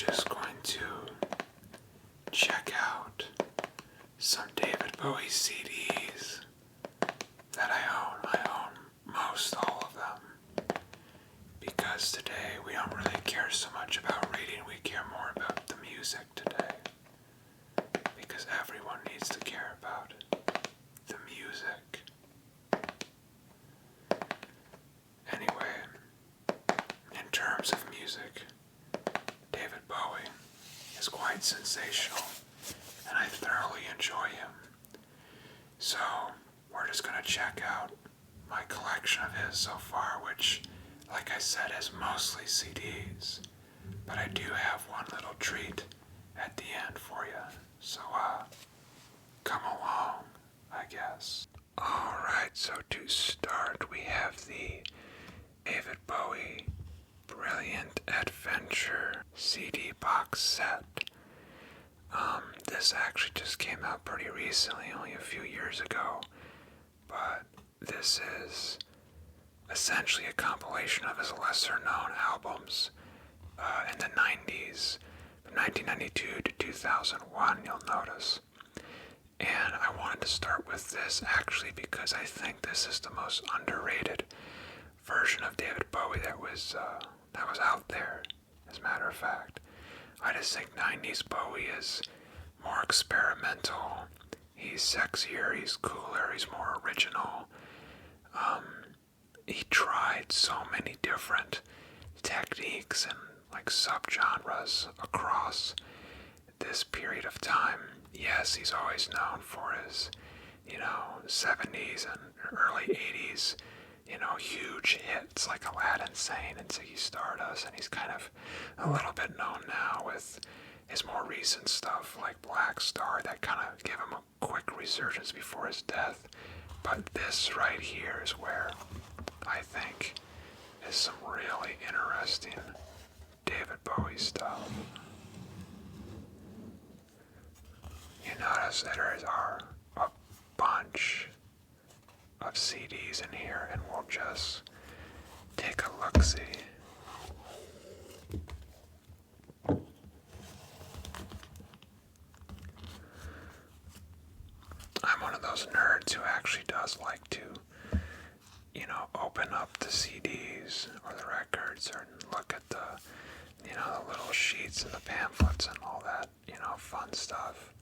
just going to check out some David Bowie CDs that I own. I own most all of them. Because today we don't really care so much about reading, we care more about the music today. Because everyone needs to care about the music. Anyway, in terms of music, David Bowie is quite sensational, and I thoroughly enjoy him. So, we're just going to check out my collection of his so far, which, like I said, is mostly CDs. But I do have one little treat at the end for you. So, come along, I guess. Alright, so to start, we have the David Bowie Brilliant Adventure CD box set. This actually just came out pretty recently, only a few years ago, but this is essentially a compilation of his lesser-known albums in the 90s, from 1992 to 2001, you'll notice. And I wanted to start with this actually because I think this is the most underrated version of David Bowie that was out there, as a matter of fact. I just think 90s Bowie is more experimental. He's sexier, he's cooler, he's more original. He tried so many different techniques and like subgenres across this period of time. Yes, he's always known for his, 70s and early 80s, huge hits like Aladdin Sane and Ziggy Stardust, and he's kind of a little bit known now with his more recent stuff like Black Star that kind of gave him a quick resurgence before his death. But this right here is where I think is some really interesting David Bowie stuff. You notice that there are a bunch of CDs in here, and we'll just take a look-see. I'm one of those nerds who actually does like to, open up the CDs or the records and look at the, the little sheets and the pamphlets and all that, fun stuff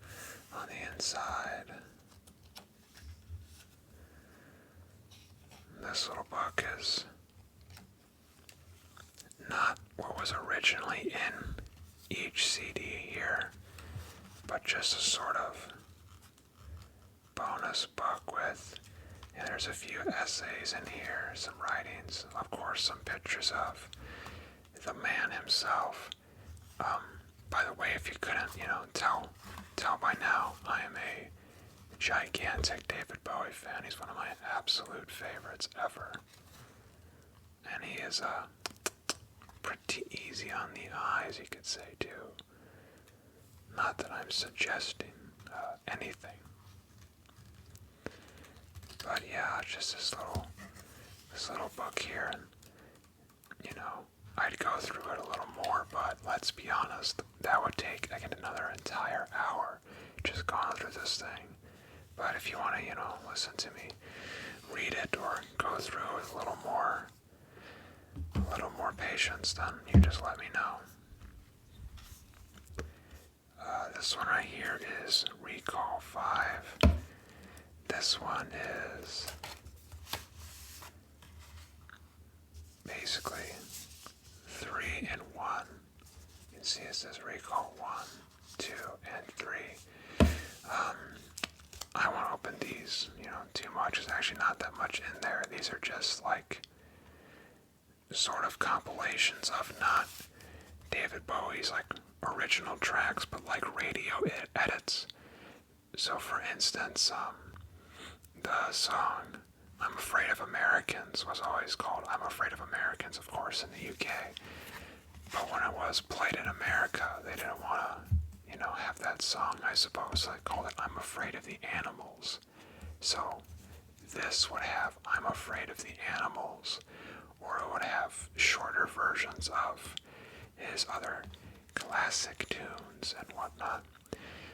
on the inside. This little book is not what was originally in each CD here, but just a sort of bonus book with, and there's a few essays in here, some writings, of course some pictures of the man himself. By the way, if you couldn't, tell by now, I am a gigantic David Bowie fan. He's one of my absolute favorites ever. And he is pretty easy on the eyes, you could say, too. Not that I'm suggesting anything. But yeah, just this little book here, and I'd go through it a little more, but let's be honest, that would take another entire hour just going through this thing. But if you want to, listen to me read it or go through it with a little more patience, then you just let me know. This one right here is Recall 5. This one is basically 3 in 1. You can see it says Recall 1, 2, and 3. I won't open these, too much. There's actually not that much in there. These are just like sort of compilations of not David Bowie's like original tracks, but like radio edits. So for instance, the song I'm Afraid of Americans was always called I'm Afraid of Americans, of course, in the UK. But when it was played in America, they didn't want to, have that song, I suppose. So they called it I'm Afraid of the Animals. So this would have I'm Afraid of the Animals, or it would have shorter versions of his other classic tunes and whatnot.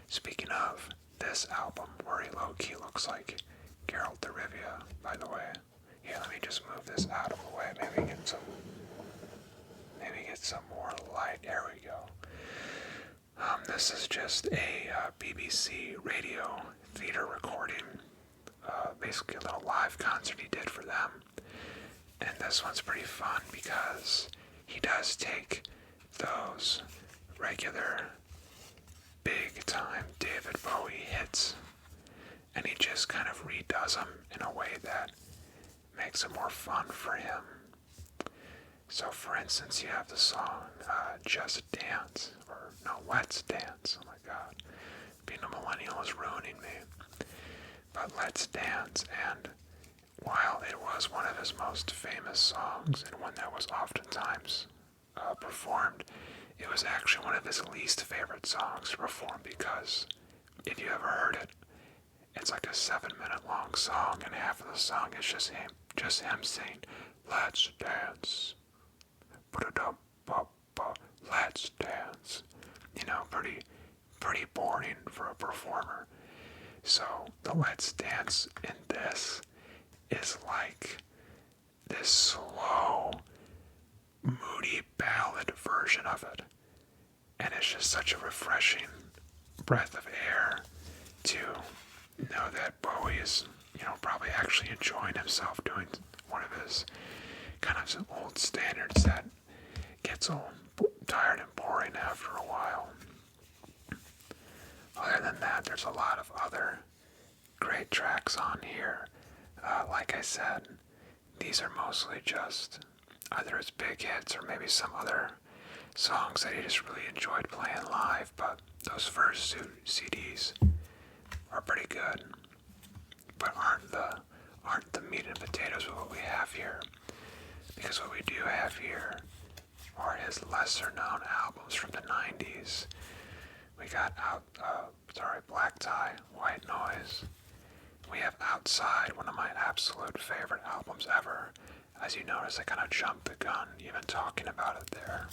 Speaking of this album, where he low-key looks like Geralt de Rivia, by the way. Here, let me just move this out of the way. Maybe get some more light. There we go. This is just a BBC radio theater recording, basically a little live concert he did for them. And this one's pretty fun because he does take those regular big-time David Bowie hits and he just kind of redoes them in a way that makes it more fun for him. So for instance, you have the song Just Dance, or no, Let's Dance. Oh my god, being a millennial is ruining me. But Let's Dance, and while it was one of his most famous songs and one that was oftentimes performed, it was actually one of his least favorite songs to perform because if you ever heard it, it's like a 7-minute long song and half of the song is just him saying, "Let's dance. Let's dance." You know, pretty boring for a performer. So the Let's Dance in this is like this slow, moody ballad version of it. And it's just such a refreshing breath of air to know that Bowie is, probably actually enjoying himself doing one of his kind of old standards that gets all tired and boring after a while. Other than that, there's a lot of other great tracks on here. Like I said, these are mostly just either his big hits or maybe some other songs that he just really enjoyed playing live, but those first CDs are pretty good, but aren't the meat and potatoes of what we have here. Because what we do have here are his lesser known albums from the 90s. We got Black Tie, White Noise. We have Outside, one of my absolute favorite albums ever. As you notice, I kind of jumped the gun even talking about it there.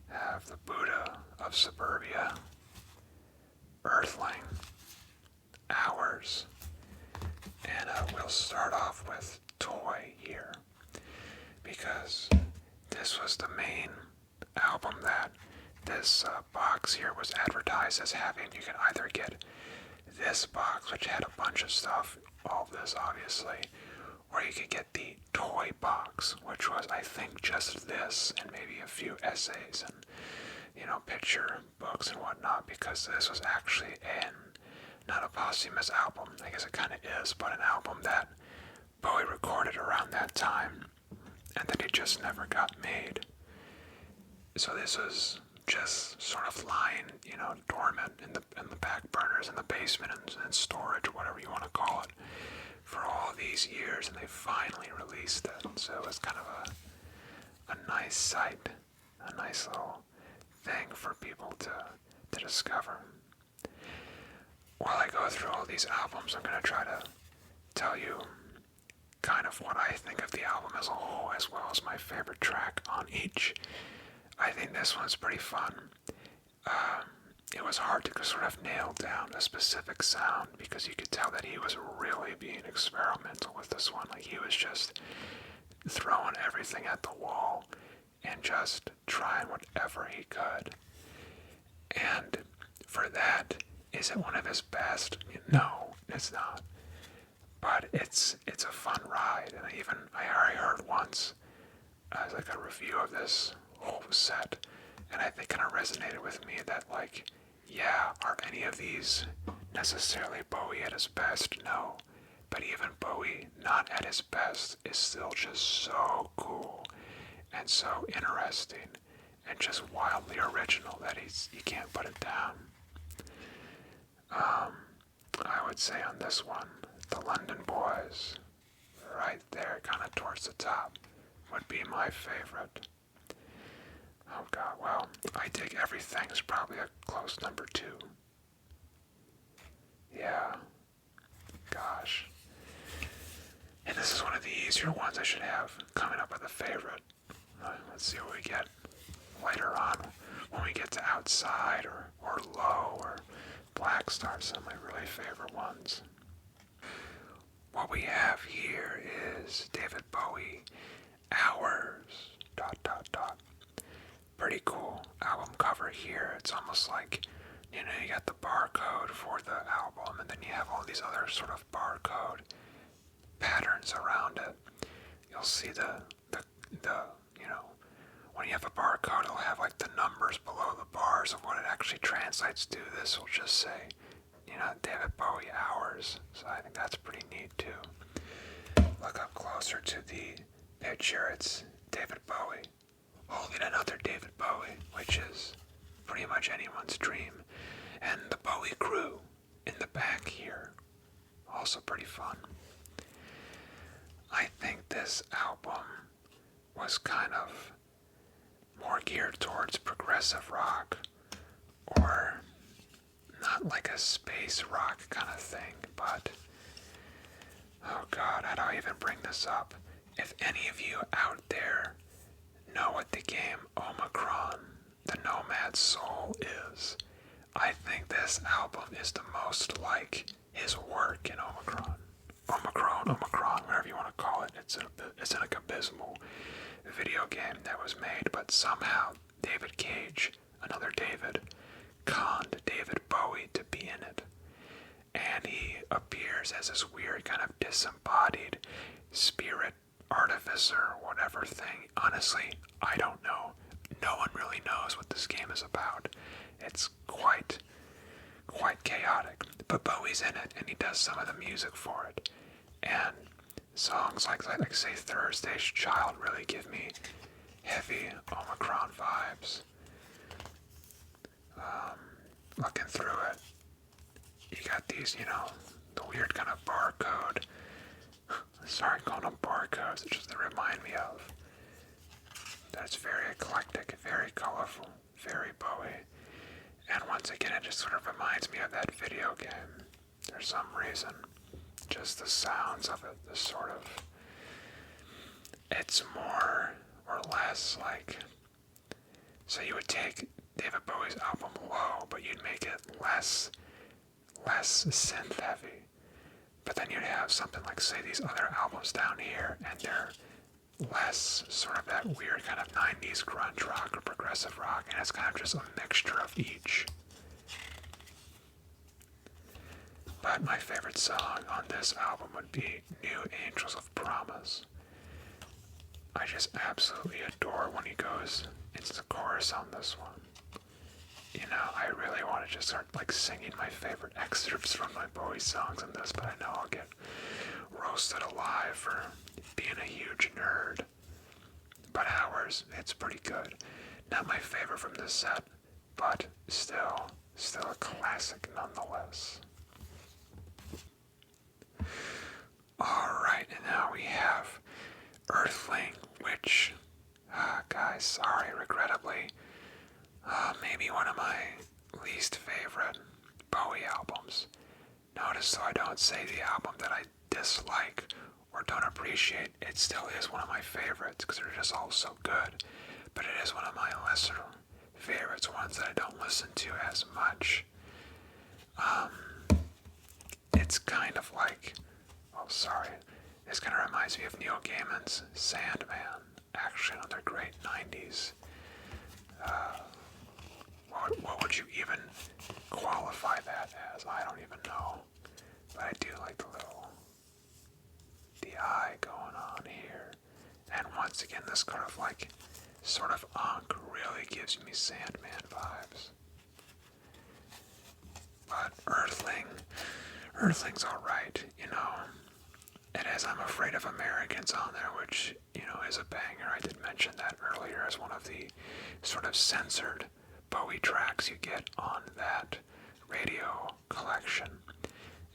Have the Buddha of Suburbia, Earthling, Hours, and we'll start off with Toy here, because this was the main album that this box here was advertised as having. You could either get this box, which had a bunch of stuff, all of this obviously, or you could get the toy box, which was, I think, just this and maybe a few essays and, picture books and whatnot, because this was actually not a posthumous album. I guess it kind of is, but an album that Bowie recorded around that time and that he just never got made. So this was just sort of lying, dormant in the back burners in the basement and storage, whatever you want to call it, for all these years, and they finally released it. So it was kind of a nice sight, a nice little thing for people to discover. While I go through all these albums, I'm going to try to tell you kind of what I think of the album as a whole, as well as my favorite track on each. I think this one's pretty fun. It was hard to sort of nail down a specific sound because you could tell that he was really being experimental with this one. Like, he was just throwing everything at the wall and just trying whatever he could. And for that, is it one of his best? No, it's not. But it's a fun ride, and I already heard once as like a review of this whole set, and I think kind of resonated with me that, like, yeah, are any of these necessarily Bowie at his best? No. But even Bowie not at his best is still just so cool and so interesting and just wildly original that you can't put it down. I would say on this one, the London Boys, right there, kind of towards the top, would be my favorite. Oh god, well, I Dig Everything is probably a close number 2. Yeah. Gosh. And this is one of the easier ones I should have coming up with a favorite. Let's see what we get. later on when we get to Outside or Low or Black Star, some of my really favorite ones. What we have here is David Bowie, Hours, dot dot dot. Pretty cool album cover here. It's almost like, you got the barcode for the album, and then you have all these other sort of barcode patterns around it. You'll see the when you have a barcode, it'll have like the numbers below the bars of what it actually translates to. This will just say, David Bowie Hours. So I think that's pretty neat too. Look up closer to the picture. It's David Bowie holding another David Bowie, which is pretty much anyone's dream. And the Bowie crew in the back here. Also pretty fun. I think this album was kind of more geared towards progressive rock, or not like a space rock kind of thing, but oh god, how do I even bring this up? If any of you out there know what the game Omicron, the Nomad Soul is, I think this album is the most like his work in Omicron, whatever you want to call it. It's like abysmal video game that was made, but somehow David Cage, another David, conned David Bowie to be in it. And he appears as this weird kind of disembodied spirit artificer, whatever thing. Honestly, I don't know. No one really knows what this game is about. It's quite chaotic. But Bowie's in it, and he does some of the music for it. And songs like say Thursday's Child really give me heavy Omicron vibes. Looking through it, you got these, the weird kind of barcode. Sorry, calling them barcodes. It's just they remind me of. That's very eclectic, very colorful, very Bowie. And once again, it just sort of reminds me of that video game. For some reason. Just the sounds of it, the sort of, it's more or less like, so you would take David Bowie's album Low, but you'd make it less synth heavy. But then you'd have something like, say, these other albums down here, and they're less sort of that weird kind of 90s grunge rock or progressive rock, and it's kind of just a mixture of each. But my favorite song on this album would be New Angels of Promise. I just absolutely adore when he goes into the chorus on this one. I really want to just start singing my favorite excerpts from my Bowie songs in this, but I know I'll get roasted alive for being a huge nerd. But Hours, it's pretty good. Not my favorite from this set, but still a classic nonetheless. Alright, and now we have Earthling, which, guys, sorry, regrettably, maybe one of my least favorite Bowie albums. Notice though I don't say the album that I dislike or don't appreciate, it still is one of my favorites because they're just all so good. But it is one of my lesser favorites, ones that I don't listen to as much. It's kind of like, this kind of reminds me of Neil Gaiman's Sandman. Actually, another great 90s. What would you even qualify that as? I don't even know. But I do like the eye going on here. And once again, this kind of sort of Ankh really gives me Sandman vibes. But Earthling's alright, It has I'm Afraid of Americans on there, which, is a banger. I did mention that earlier as one of the sort of censored Bowie tracks you get on that radio collection.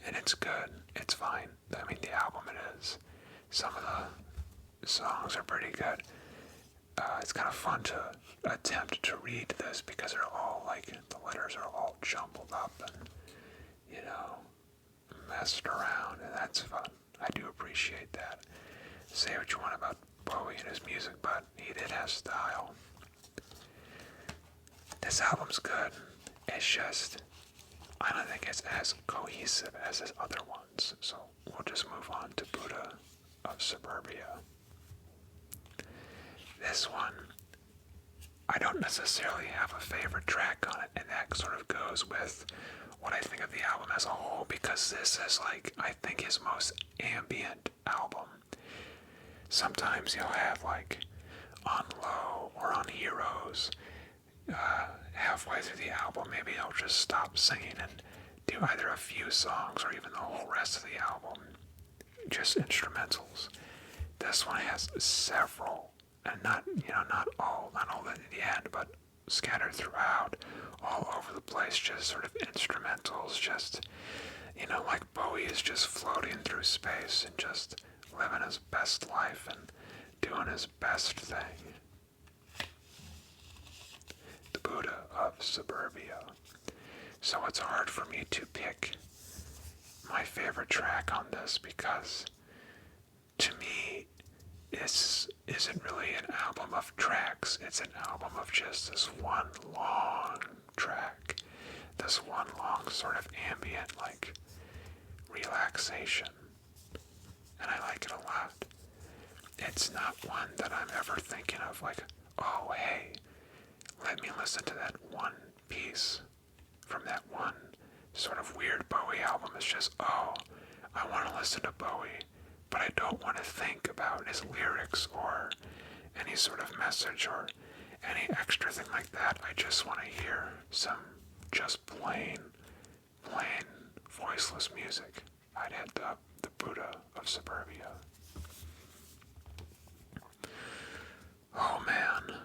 And it's good. It's fine. I mean, the album it is. Some of the songs are pretty good. It's kind of fun to attempt to read this because they're all the letters are all jumbled up and, messed around, and that's fun. I do appreciate that. Say what you want about Bowie and his music, but he did have style. This album's good. It's just, I don't think it's as cohesive as his other ones. So we'll just move on to Buddha of Suburbia. This one, I don't necessarily have a favorite track on it, and that sort of goes with what I think of the album as a whole, because this is like, I think, his most ambient album. Sometimes he'll have like on Low or on Heroes, halfway through the album, maybe he'll just stop singing and do either a few songs or even the whole rest of the album, just instrumentals. This one has several, and not all at the end, but scattered throughout, all over the place, just sort of instrumentals, just, like Bowie is just floating through space and just living his best life and doing his best thing. The Buddha of Suburbia. So it's hard for me to pick my favorite track on this, because to me, this isn't really an album of tracks. It's an album of just this one long track, this one long sort of ambient, like, relaxation. And I like it a lot. It's not one that I'm ever thinking of like, oh, hey, let me listen to that one piece from that one sort of weird Bowie album. It's just, oh, I want to listen to Bowie, but I don't want to think about his lyrics or any sort of message or any extra thing like that. I just want to hear some just plain voiceless music. I'd hit the Buddha of Suburbia. Oh man,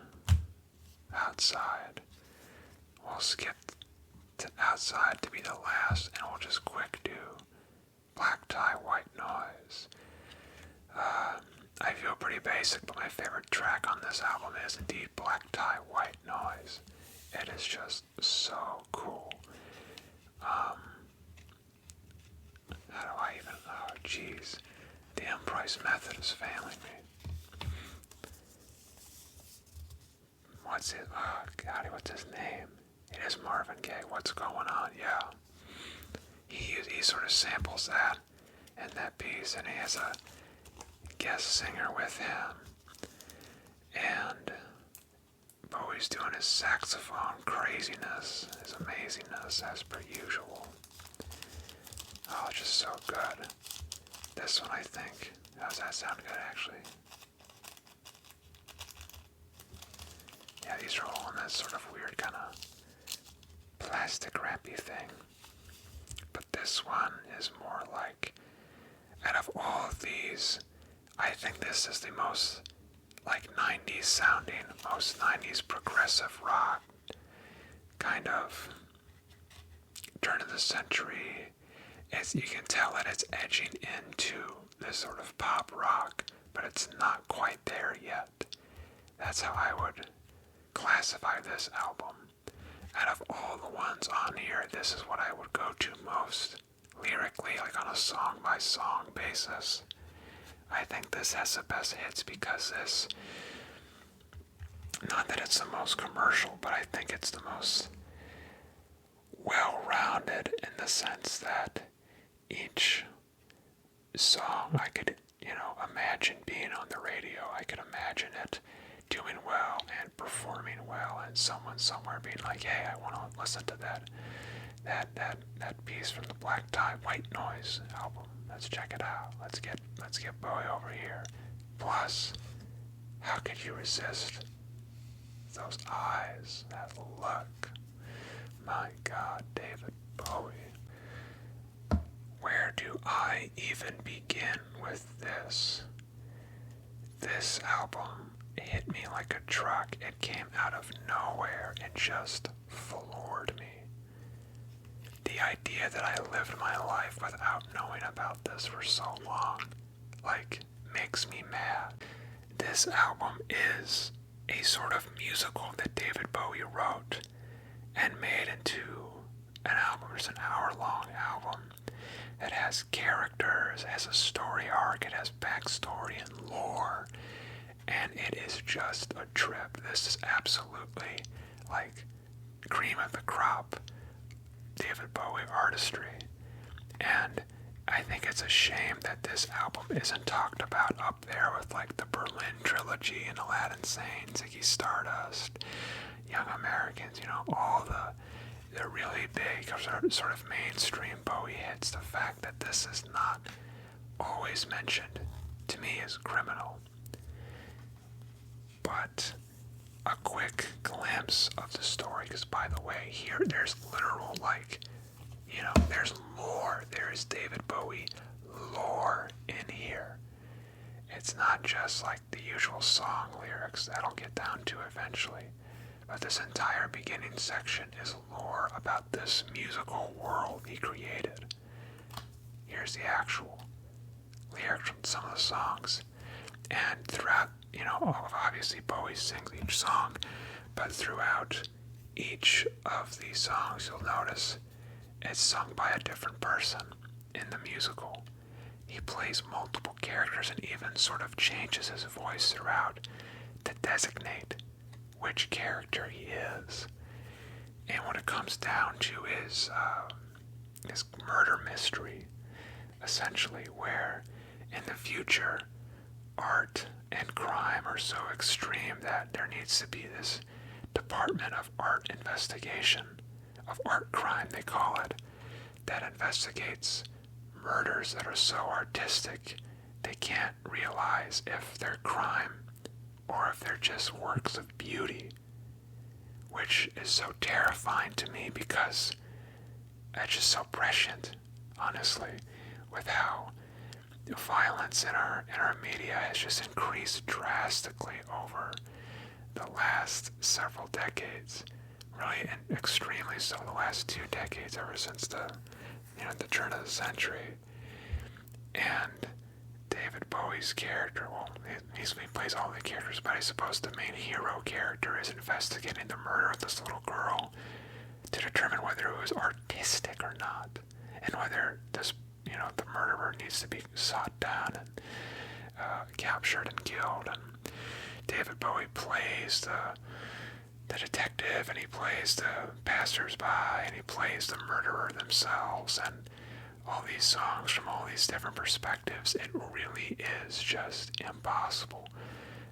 Outside. We'll skip to Outside to be the last, and we'll just quick do Black Tie, White Noise. I feel pretty basic, but my favorite track on this album is indeed Black Tie, White Noise. It is just so cool. How do I even, oh jeez, the Emprise method is failing me. What's his name? It is Marvin Gaye. What's going on? Yeah. He sort of samples that in that piece, and he has a guest singer with him. And Bowie's doing his saxophone craziness, his amazingness, as per usual. Oh, it's just so good. This one, I think. Does that sound good, actually? Yeah, these are all in this sort of weird kind of plastic wrappy thing. But this one is more like, out of all of these, I think this is the most like 90s sounding, most 90s progressive rock, kind of turn of the century. You can tell that it's edging into this sort of pop rock, but it's not quite there yet. That's how I would classify this album. Out of all the ones on here, this is what I would go to most lyrically, like on a song-by-song basis. I think this has the best hits because this, not that it's the most commercial, but I think it's the most well-rounded in the sense that each song I could, imagine being on the radio. I could imagine it doing well and performing well, and someone somewhere being like, hey, I want to listen to that piece from the Black Tie White Noise album. Let's check it out. Let's get Bowie over here. Plus, how could you resist those eyes, that look? My God, David Bowie. Where do I even begin with this? This album hit me like a truck. It came out of nowhere and just floored me. The idea that I lived my life without knowing about this for so long, makes me mad. This album is a sort of musical that David Bowie wrote and made into an album. It's an hour-long album. It has characters, it has a story arc, it has backstory and lore, and it is just a trip. This is absolutely, cream of the crop David Bowie artistry. And I think it's a shame that this album isn't talked about up there with like the Berlin Trilogy and Aladdin Sane, Ziggy Stardust, Young Americans, all the really big sort of mainstream Bowie hits. The fact that this is not always mentioned, to me, is criminal. But a quick glimpse of the story, because by the way, here there's literal, there's lore. There's David Bowie lore in here. It's not just like the usual song lyrics that I'll get down to eventually, but this entire beginning section is lore about this musical world he created. Here's the actual lyrics from some of the songs. And throughout, obviously Bowie sings each song, but throughout each of these songs, you'll notice it's sung by a different person in the musical. He plays multiple characters and even sort of changes his voice throughout to designate which character he is. And what it comes down to is this murder mystery, essentially, where in the future art and crime are so extreme that there needs to be this Department of Art Investigation, of art crime they call it, that investigates murders that are so artistic they can't realize if they're crime or if they're just works of beauty, which is so terrifying to me because it's just so prescient, honestly, with how violence in our media has just increased drastically over the last several decades. Really, and extremely so the last 2 decades, ever since the turn of the century. And David Bowie's character, he plays all the characters, but I suppose the main hero character is investigating the murder of this little girl to determine whether it was artistic or not, and whether this, the murderer needs to be sought down and captured and killed. And David Bowie plays the detective, and he plays the passersby, and he plays the murderer themselves, and all these songs from all these different perspectives. It really is just impossible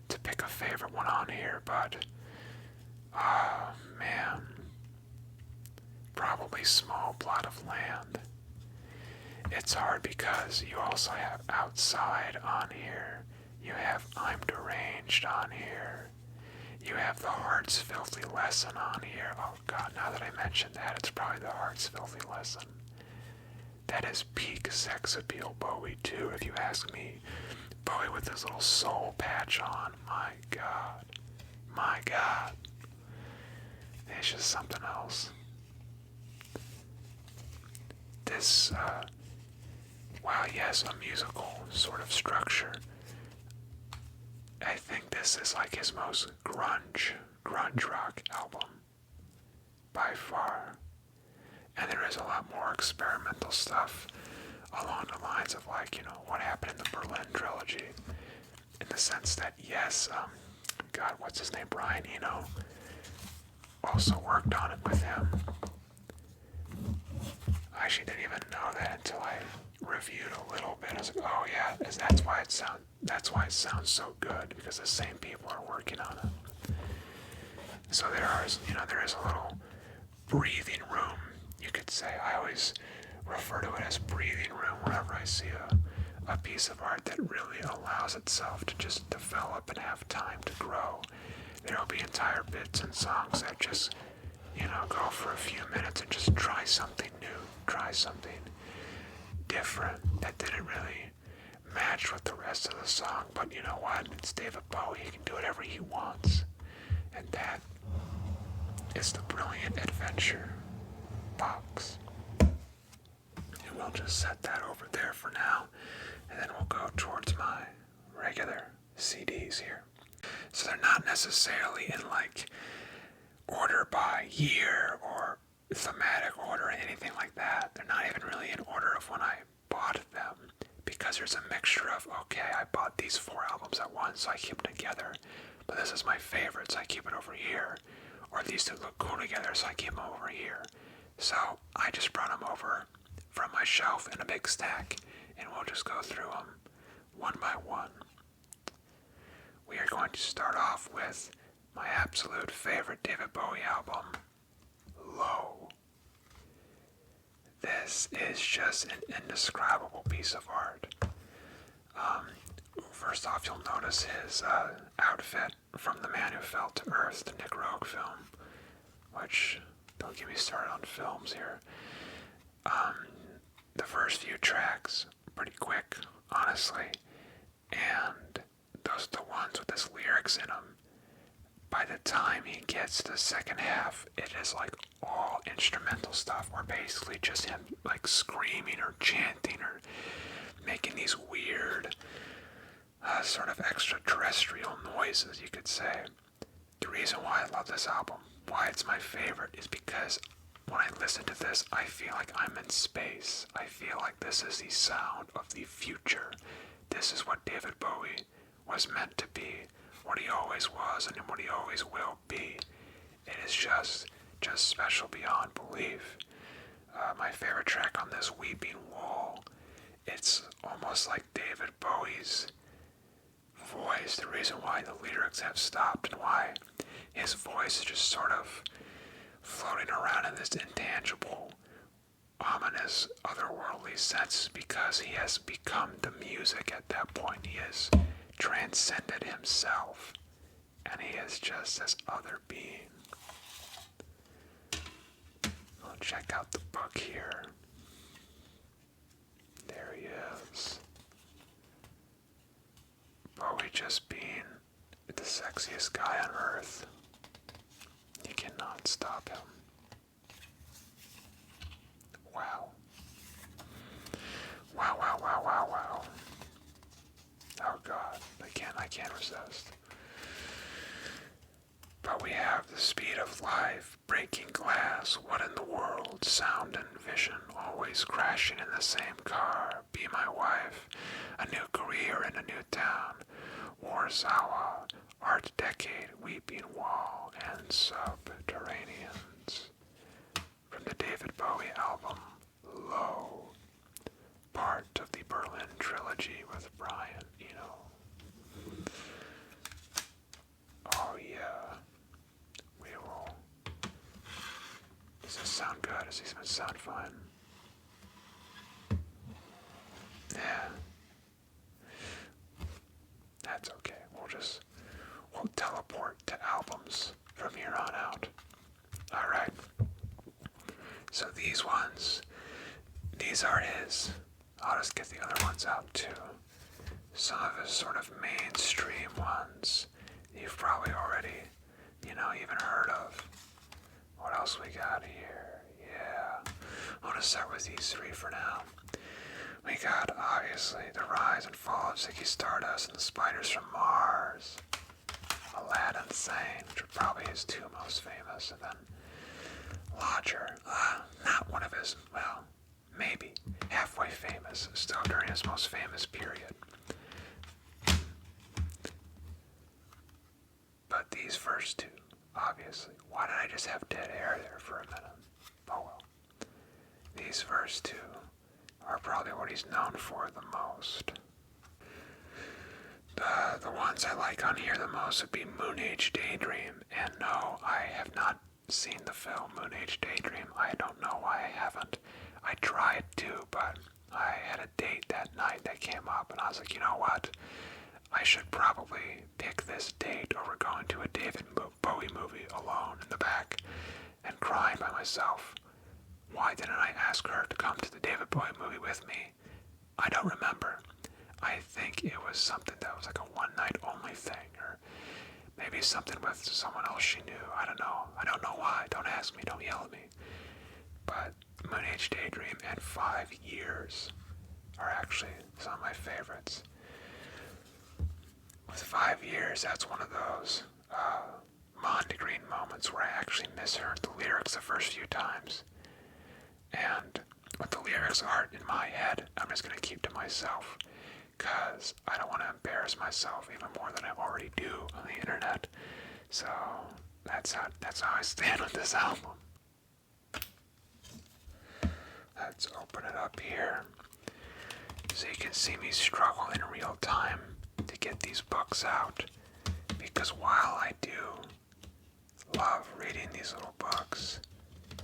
to pick a favorite one on here, but man, probably Small Plot of Land. It's hard because you also have Outside on here, you have I'm Deranged on here, you have The Heart's Filthy Lesson on here. Oh god, now that I mentioned that, it's probably The Heart's Filthy Lesson. That is peak sex appeal Bowie too, if you ask me. Bowie with his little soul patch on, my god. It's just something else. This, while yes, a musical sort of structure, I think this is like his most grunge rock album, by far. And there is a lot more experimental stuff along the lines of what happened in the Berlin Trilogy, in the sense that yes, God, what's his name, Brian Eno, also worked on it with him. I actually didn't even know that until I reviewed a little bit. I was like, oh yeah, that's why it sounds so good, because the same people are working on it. So there is a little breathing room, you could say. I always refer to it as breathing room whenever I see a piece of art that really allows itself to just develop and have time to grow. There'll be entire bits and songs that just, go for a few minutes and just try something new, try something different that didn't really match with the rest of the song. But you know what? It's David Bowie. He can do whatever he wants. And that is the Brilliant Adventure box. And we'll just set that over there for now. And then we'll go towards my regular CDs here. So they're not necessarily in order by year or thematic order or anything like that. They're not even really in order of when I bought them, because there's a mixture of, okay, I bought these 4 albums at once, so I keep them together, but this is my favorite, so I keep it over here. or at least it looked cool together, so I keep them over here. So I just brought them over from my shelf in a big stack, and we'll just go through them one by one. We are going to start off with my absolute favorite David Bowie album, Low. This is just an indescribable piece of art. First off, you'll notice his outfit from The Man Who Fell to Earth, the Nick Rogue film, which, don't get me started on films here. The first few tracks, pretty quick, honestly, and those are the ones with his lyrics in them. By the time he gets to the second half, it is like all instrumental stuff, or basically just him like screaming or chanting or making these weird sort of extraterrestrial noises, you could say. The reason why I love this album, why it's my favorite, is because when I listen to this, I feel like I'm in space. I feel like this is the sound of the future. This is what David Bowie was meant to be, what he always was, and what he always will be. It is just special beyond belief. My favorite track on this, Weeping Wall, it's almost like David Bowie's voice. The reason why the lyrics have stopped and why his voice is just sort of floating around in this intangible, ominous, otherworldly sense, because he has become the music at that point. He has transcended himself, and he is just this other being. I'll check out the book here. There he is. Bowie just being the sexiest guy on earth. You cannot stop him. Wow. Wow, wow, wow, wow, wow. Oh God, I can't resist. But we have the speed of life, breaking glass, what in the world, sound and vision, always crashing in the same car, be my wife, a new career in a new town, Warsaw, art decade, weeping wall, and subterraneans. From the David Bowie album, Low, part of the Berlin trilogy with Brian Eno. Oh yeah, we will. Does this sound good? Does this sound fine? Yeah. That's okay. We'll teleport to albums from here on out. Alright. So these are his. I'll just get the other ones out too. Some of his sort of mainstream ones you've probably already, even heard of. What else we got here? Yeah. I want to start with these three for now. We got, obviously, The Rise and Fall of Ziggy Stardust and the Spiders from Mars. Aladdin Sane, which are probably his two most famous, and then Lodger, not one of his, well, maybe halfway famous, still during his most famous period. But these first two, obviously, why did I just have dead air there for a minute? Oh well. These first two are probably what he's known for the most. The ones I like on here the most would be Moon Age Daydream, and no, I have not seen the film Moon Age Daydream. I don't know why I haven't. I tried to, but I had a date that night that came up, and I was like, you know what? I should probably pick this date, or we're going to a David Bowie movie alone in the back and crying by myself. Why didn't I ask her to come to the David Bowie movie with me? I don't remember. I think it was something that was like a one-night only thing, or maybe something with someone else she knew. I don't know. I don't know why. Don't ask me. Don't yell at me. But Moon Age Daydream and 5 Years are actually some of my favorites. With 5 Years, that's one of those Mondegreen moments where I actually misheard the lyrics the first few times. And what the lyrics are in my head, I'm just going to keep to myself, because I don't want to embarrass myself even more than I already do on the internet. So That's how I stand with this album. Let's open it up here so you can see me struggle in real time to get these books out. Because while I do love reading these little books,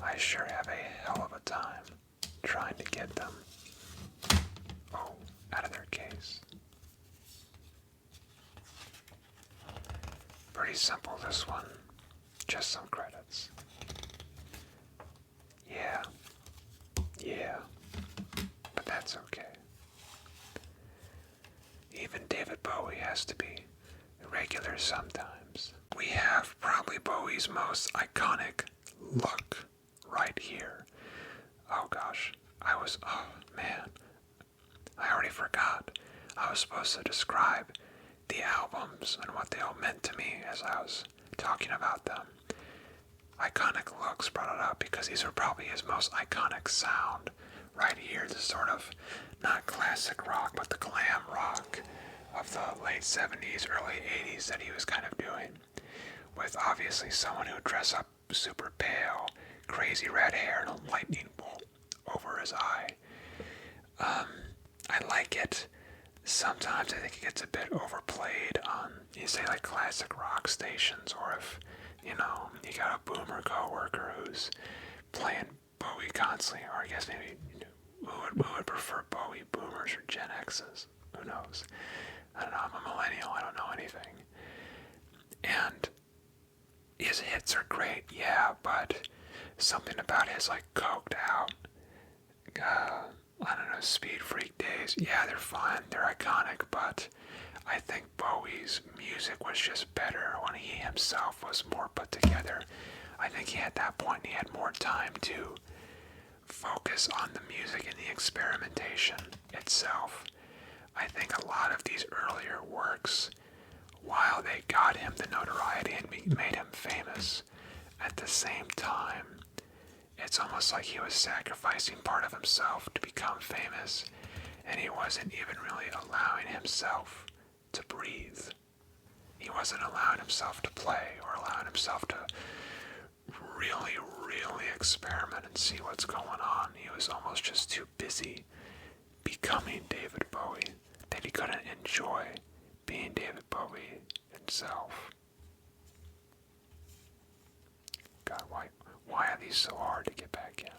I sure have a hell of a time trying to get them out of their case. Pretty simple, this one. Just some credits. Yeah, but that's okay. Even David Bowie has to be irregular sometimes. We have probably Bowie's most iconic look right here. Oh gosh, oh man, I already forgot. I was supposed to describe the albums and what they all meant to me as I was talking about them. Iconic looks brought it up because these are probably his most iconic sound. Right here, the sort of, not classic rock, but the glam rock of the late 70s, early 80s that he was kind of doing. With obviously someone who would dress up super pale, crazy red hair, and a lightning bolt over his eye. I like it. Sometimes I think it gets a bit overplayed on, you say, like classic rock stations, or if, you got a boomer coworker who's playing Bowie constantly, or I guess maybe who would prefer Bowie, boomers or Gen X's? Who knows? I don't know, I'm a millennial, I don't know anything. And his hits are great, yeah, but something about his, like, coked out, I don't know, Speed Freak days, yeah, they're fun, they're iconic, but I think Bowie's music was just better when he himself was more put together. I think at that point he had more time to focus on the music and the experimentation itself. I think a lot of these earlier works, while they got him the notoriety and made him famous, at the same time, it's almost like he was sacrificing part of himself to become famous, and he wasn't even really allowing himself to breathe. He wasn't allowing himself to play or allowing himself to really, really experiment and see what's going on. He was almost just too busy becoming David Bowie that he couldn't enjoy being David Bowie himself. God, why are these so hard to get back in?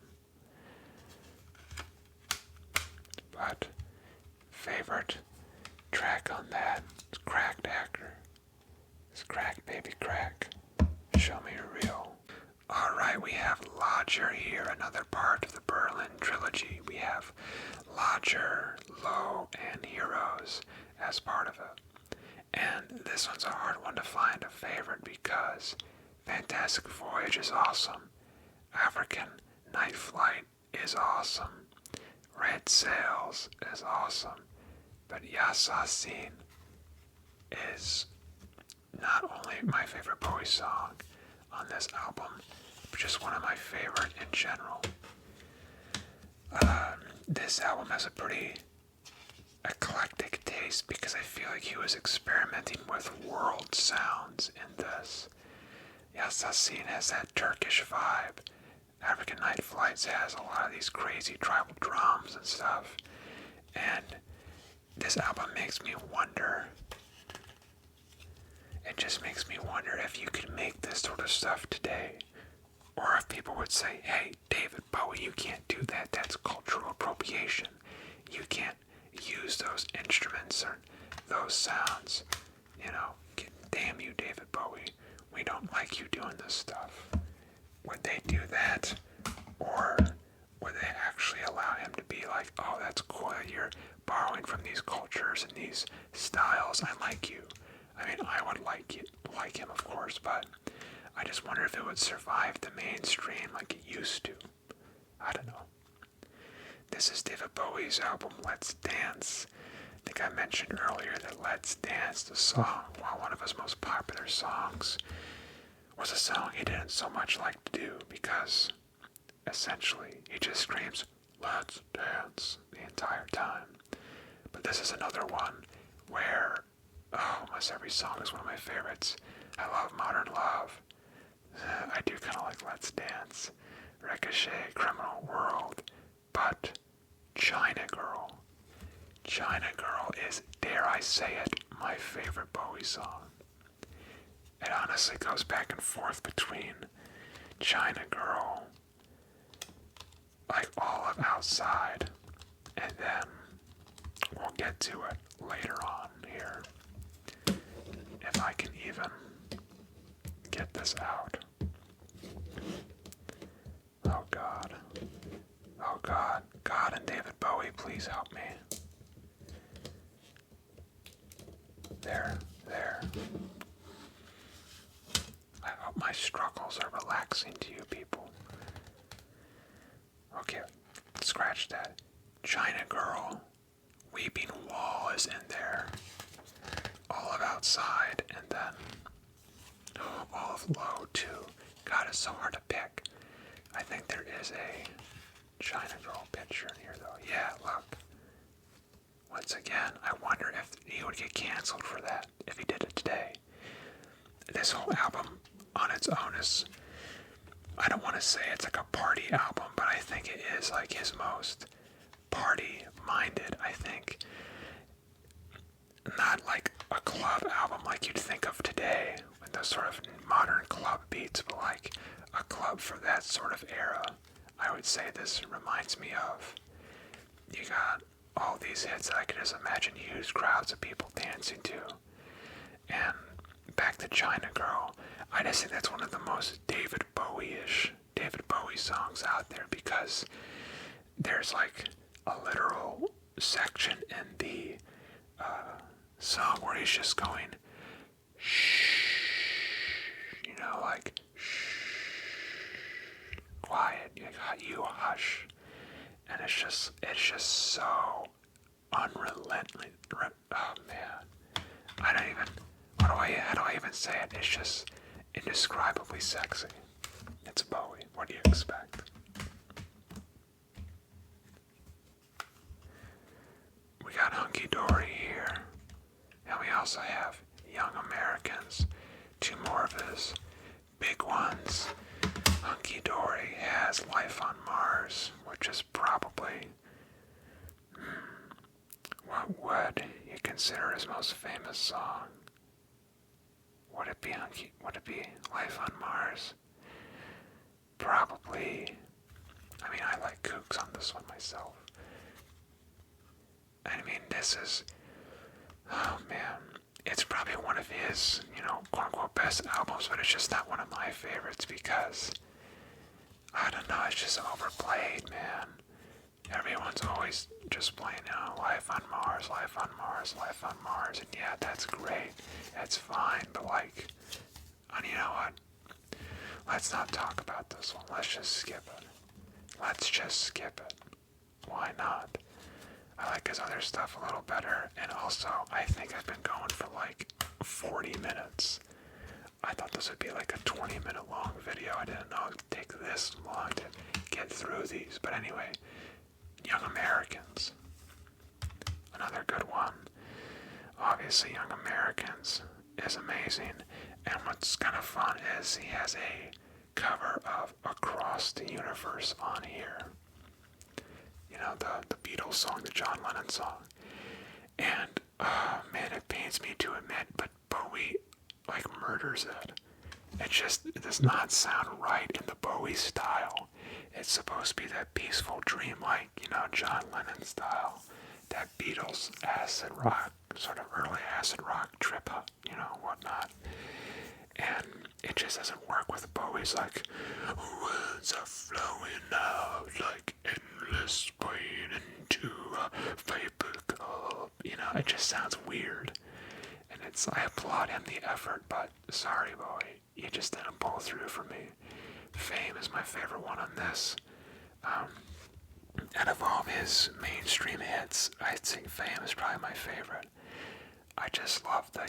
But favorite track on that is Cracked Actor. It's Crack Baby Crack. Show me you're real. Alright, we have Lodger here, another part of the Berlin trilogy. We have Lodger, Low, and Heroes as part of it. And this one's a hard one to find a favorite because Fantastic Voyage is awesome. African Night Flight is awesome. Red Sails is awesome. But Yassassin is not only my favorite Bowie song on this album, but just one of my favorite in general. This album has a pretty eclectic taste because I feel like he was experimenting with world sounds in this. Yassassin has that Turkish vibe. African Night Flights has a lot of these crazy tribal drums and stuff. And this album makes me wonder. It just makes me wonder if you could make this sort of stuff today. Or if people would say, hey, David Bowie, you can't do that. That's cultural appropriation. You can't use those instruments or those sounds. Damn you, David Bowie. We don't like you doing this stuff. Would they do that? Or would they actually allow him to be like, oh, that's cool that you're borrowing from these cultures and these styles. I like you. I mean, I would like him, of course, but I just wonder if it would survive the mainstream like it used to. I don't know. This is David Bowie's album, Let's Dance. I think I mentioned earlier that Let's Dance, the song, one of his most popular songs, was a song he didn't so much like to do because, essentially, he just screams, let's dance, the entire time. But this is another one where, almost every song is one of my favorites. I love Modern Love. I do kind of like Let's Dance, Ricochet, Criminal World, but China Girl. China Girl is, dare I say it, my favorite Bowie song. It honestly goes back and forth between China Girl, like all of Outside, and then we'll get to it later on here. If I can even get this out. Oh God. Oh God. God and David Bowie, please help me. There. I hope my struggles are relaxing to you people. Okay, scratch that. China Girl, Weeping Wall is in there. All of Outside, and then all of Low too. God, it's so hard to pick. I think there is a China Girl picture in here though. Yeah, look. Once again, I wonder if he would get canceled for that if he did it today. This whole album on its own is, I don't want to say it's like a party album, but I think it is like his most party-minded, I think. Not like a club album like you'd think of today, with those sort of modern club beats, but like a club for that sort of era. I would say this reminds me of. You got all these hits that I could just imagine huge crowds of people dancing to. And back to China Girl, I just think that's one of the most David Bowie-ish David Bowie songs out there, because there's like a literal section in the song where he's just going shh, you know, like shh, quiet, you hush, and it's just so unrelenting. Oh man, I don't even. How do I even say it? It's just indescribably sexy. It's Bowie. What do you expect? We got Hunky Dory here. And we also have Young Americans. Two more of his big ones. Hunky Dory has Life on Mars, which is probably what would you consider his most famous song? Would it be Life on Mars? Probably. I mean, I like Kooks on this one myself. I mean, this is, oh man, it's probably one of his, quote unquote best albums, but it's just not one of my favorites because, I don't know, it's just overplayed, man. Everyone's always just playing Life on Mars, Life on Mars, Life on Mars, and yeah, that's great, that's fine, but like, and you know what? Let's not talk about this one, let's just skip it. Let's just skip it. Why not? I like his other stuff a little better, and also, I think I've been going for like 40 minutes. I thought this would be like a 20-minute long video. I didn't know it would take this long to get through these, but anyway. Young Americans. Another good one. Obviously, Young Americans is amazing. And what's kind of fun is he has a cover of Across the Universe on here. You know, the Beatles song, the John Lennon song. And, man, it pains me to admit, but Bowie, like, murders it. It does not sound right in the Bowie style. It's supposed to be that peaceful dream, like, John Lennon style. That Beatles acid rock, sort of early acid rock trip, whatnot. And it just doesn't work with Bowie's, like, words are flowing out like endless rain into a vapor cup. It just sounds weird. And I applaud him the effort, but sorry, Bowie, you just didn't pull through for me. Fame is my favorite one on this. Out of all of his mainstream hits, I'd say Fame is probably my favorite. I just love the,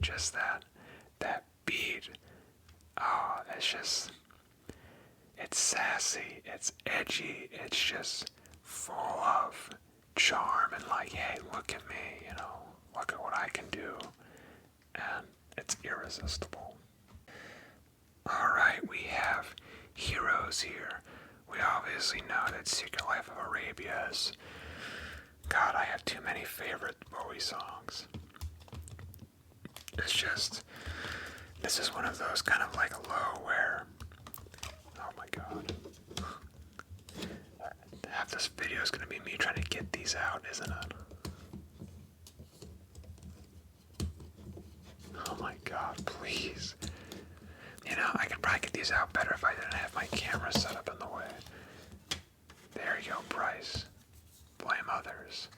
just that beat. Oh, it's just, It's sassy, it's edgy, it's just full of charm and like, hey, look at me, look at what I can do. And it's irresistible. Alright, we have heroes here. We obviously know that Secret Life of Arabia is... God, I have too many favorite Bowie songs. It's just... This is one of those kind of like low where... Oh my god. Half this video is going to be me trying to get these out, isn't it? Oh my god, please. I could probably get these out better if I didn't have my camera set up in the way. There you go, Bryce. Blame others.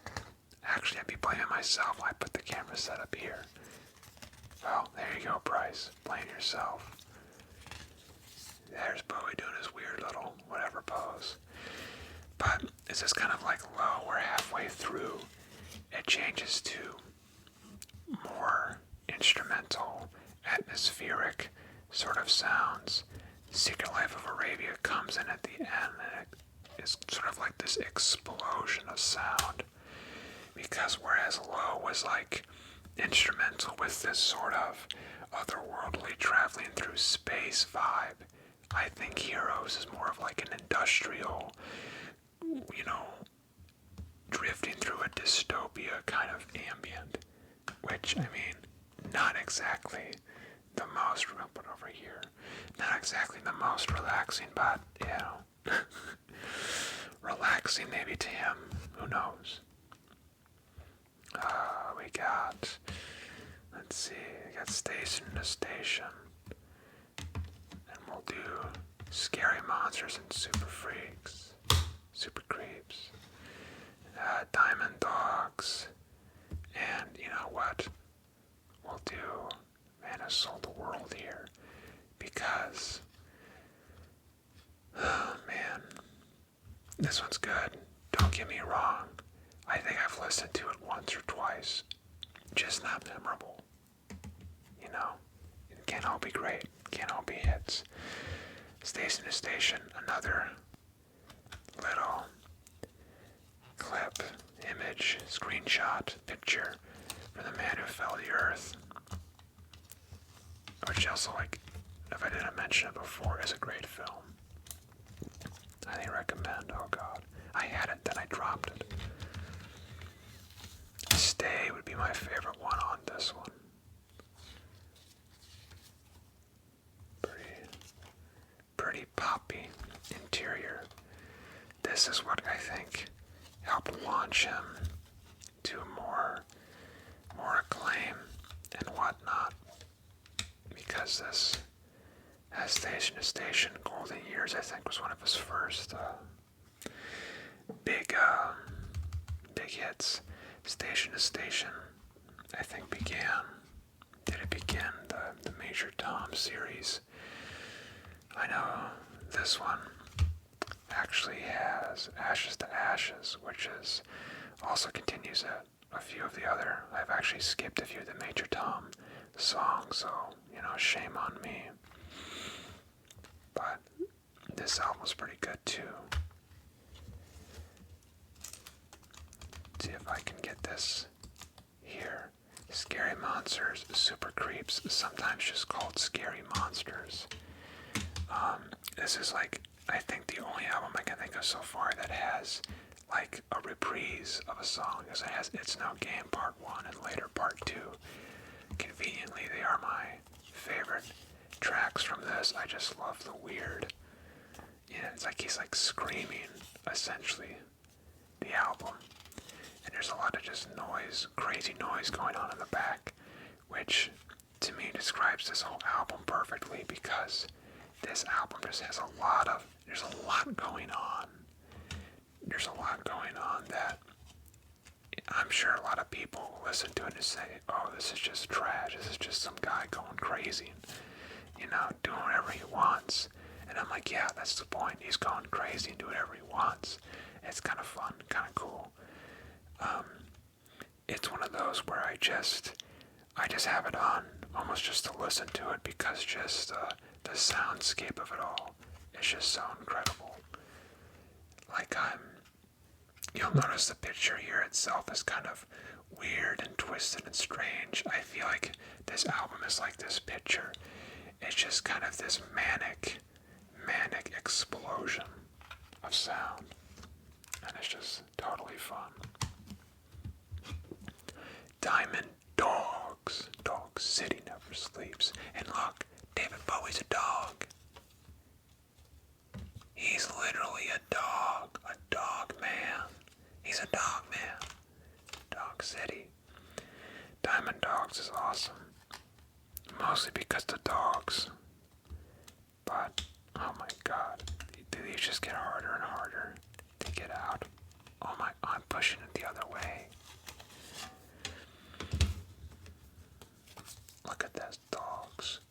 Actually, I'd be blaming myself. I put the camera set up here. Well, there you go, Bryce. Blame yourself. There's Bowie doing his weird little whatever pose. But this is kind of like low. We're halfway through. It changes to more instrumental, atmospheric sort of sounds. Secret Life of Arabia comes in at the end, and it's sort of like this explosion of sound. Because whereas low was like instrumental with this sort of otherworldly traveling through space vibe, I think Heroes is more of like an industrial, drifting through a dystopia kind of ambient. Which, I mean, not exactly the most, we'll put over here, not exactly the most relaxing, but, relaxing maybe to him, who knows. We got, let's see, we got Station to Station, and we'll do Scary Monsters and Super Freaks, Super Creeps, Diamond Dogs, and you know what, we'll do Man Who Sold the World here, because, oh man, this one's good, don't get me wrong. I think I've listened to it once or twice. Just not memorable. It can't all be great. It can't all be hits. Station to Station, another little clip, image, screenshot, picture for The Man Who Fell to the Earth. Which also, if I didn't mention it before, is a great film. I recommend. Oh god. I had it, then I dropped it. Stay would be my favorite one on this one. Pretty poppy interior. This is what I think helped launch him to more acclaim and whatnot. Because this, as Station to Station, Golden Years, I think was one of his first big hits. Station to Station, I think did it begin the Major Tom series? I know this one actually has Ashes to Ashes, which is also continues a few of the other. I've actually skipped a few of the Major Tom songs, so, shame on me. But this album's pretty good too. See if I can get this here. Scary Monsters, Super Creeps, sometimes just called Scary Monsters. This is I think the only album I can think of so far that has a reprise of a song, because it has It's No Game Part 1 and later Part 2. Conveniently, they are my favorite tracks from this. I just love the weird, it's like he's screaming, essentially, the album. And there's a lot of just noise, crazy noise going on in the back, which to me describes this whole album perfectly, because this album just has there's a lot going on. There's a lot going on that I'm sure a lot of people listen to it and say, oh, this is just trash, this is just some guy going crazy, doing whatever he wants. And I'm like, yeah, that's the point, he's going crazy and doing whatever he wants. It's kind of fun, kind of cool. It's one of those where I just have it on almost just to listen to it, because just the soundscape of it all It's just so incredible. Like you'll notice the picture here itself is kind of weird and twisted and strange. I feel like this album is like this picture. It's just kind of this manic explosion of sound. And it's just totally fun. Diamond Dogs. Dog City never sleeps. And look, David Bowie's a dog. He's literally a dog man. He's a dog man. Dog City. Diamond Dogs is awesome. Mostly because the dogs. But, oh my god. These just get harder and harder to get out. Oh my, I'm pushing it the other way. Look at those dogs.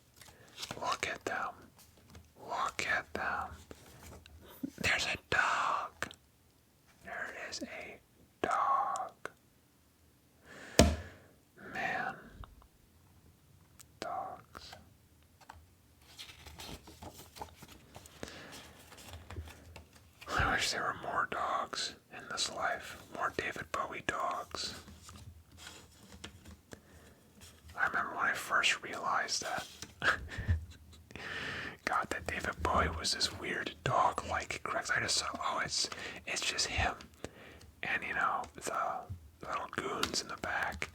Look at them. Look at them. There's a dog. There is a dog. Man. Dogs. I wish there were more dogs in this life. More David Bowie dogs. I remember when I first realized that. God, that David Bowie was this weird dog-like correct. I just saw, oh, it's just him. And, you know, the little goons in the back.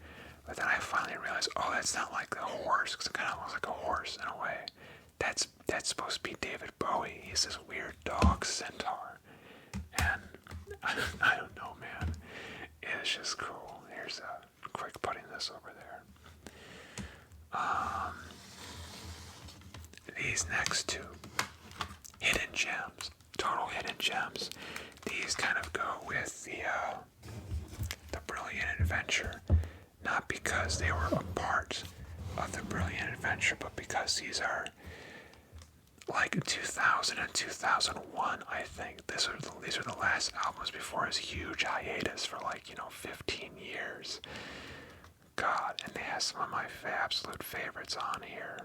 But then I finally realized, oh, that's not like the horse, because it kind of looks like a horse in a way. That's supposed to be David Bowie. He's this weird dog centaur. And I don't know, man. It's just cool. Here's a quick putting this over there. These next two, hidden gems, total hidden gems. These kind of go with the Brilliant Adventure, not because they were a part of the Brilliant Adventure, but because these are like 2000 and 2001, I think. These are the last albums before his huge hiatus for 15 years. God, and they have some of my absolute favorites on here.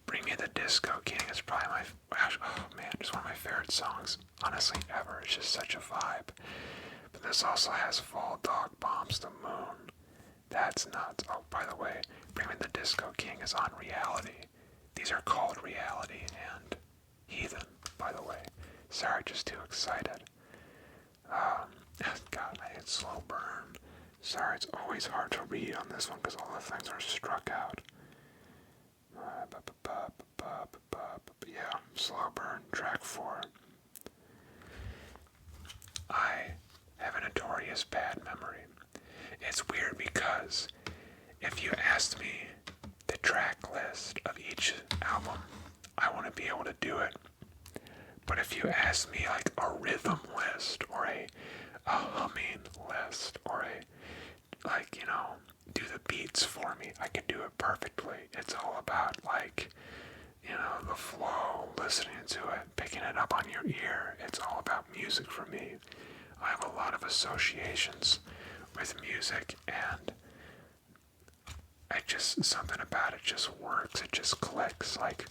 Bring Me the Disco King is probably just one of my favorite songs, honestly, ever. It's just such a vibe. But this also has Fall Dog Bombs the Moon. That's nuts. Oh, by the way, Bring Me the Disco King is on Reality. These are called Reality and Heathen, by the way. Sorry, just too excited. God, I hate Slow Burn. Sorry, it's always hard to read on this one because all the things are struck out. Yeah, Slow Burn, track 4. I have a notorious bad memory. It's weird because if you asked me the track list of each album, I want to be able to do it. But if you asked me like a rhythm list or a humming list or do the beats for me, I can do it perfectly. It's all about the flow, listening to it, picking it up on your ear. It's all about music for me. I have a lot of associations with music, and something about it just works. It just clicks. Like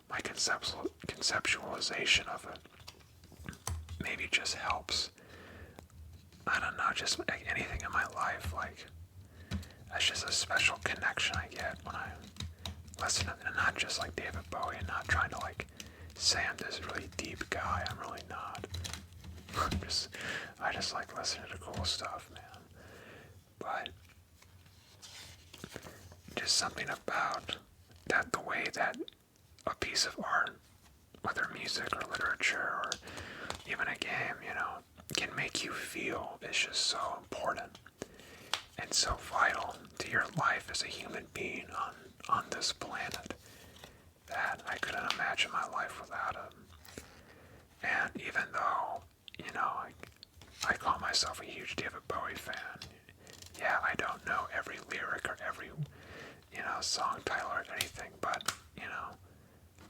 my conceptualization of it maybe just helps. I don't know, just like anything in my life, that's just a special connection I get when I listen to it, and not just like David Bowie, and not trying to say I'm this really deep guy. I'm really not. I just like listening to cool stuff, man. But just something about that, the way that a piece of art, whether music or literature or even a game, can make you feel is just so important and so vital to your life as a human being on this planet that I couldn't imagine my life without him. And even though, I call myself a huge David Bowie fan, yeah, I don't know every lyric or every, song title or anything, but,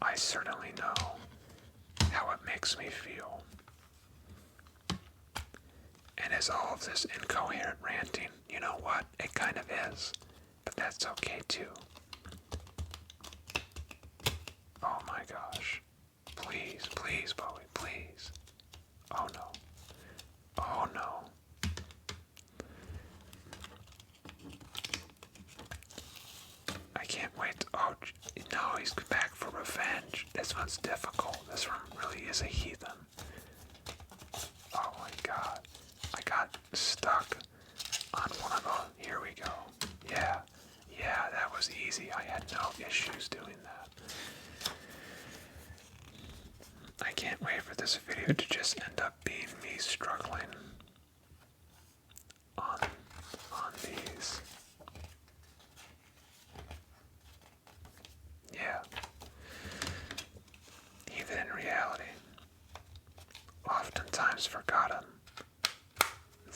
I certainly know how it makes me feel. And is all of this incoherent ranting? You know what? It kind of is. But that's okay too. Oh my gosh. Please, please, Bowie, please. Oh no. Oh no. I can't wait. Oh, no, he's back for revenge. This one's difficult. This one really is a heathen. Oh my god. I got stuck on one of the... Here we go. Yeah. Yeah, that was easy. I had no issues doing that. I can't wait for this video to just end up being me struggling on these. Yeah. Even in reality, oftentimes forgotten,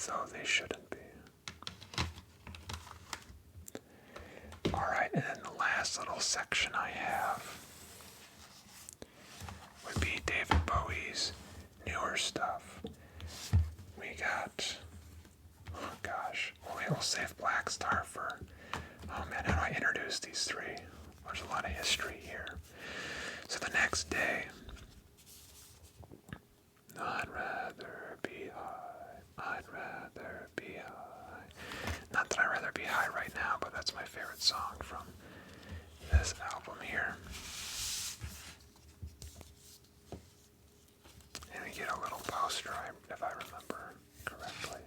though they shouldn't be. Alright, and then the last little section I have would be David Bowie's newer stuff. We got, oh gosh, we'll save Black Star for, oh man, how do I introduce these three? There's a lot of history here. So the next day, I'd rather be high, I'd rather be high. Not that I'd rather be high right now, but that's my favorite song from this album here. And we get a little poster, if I remember correctly.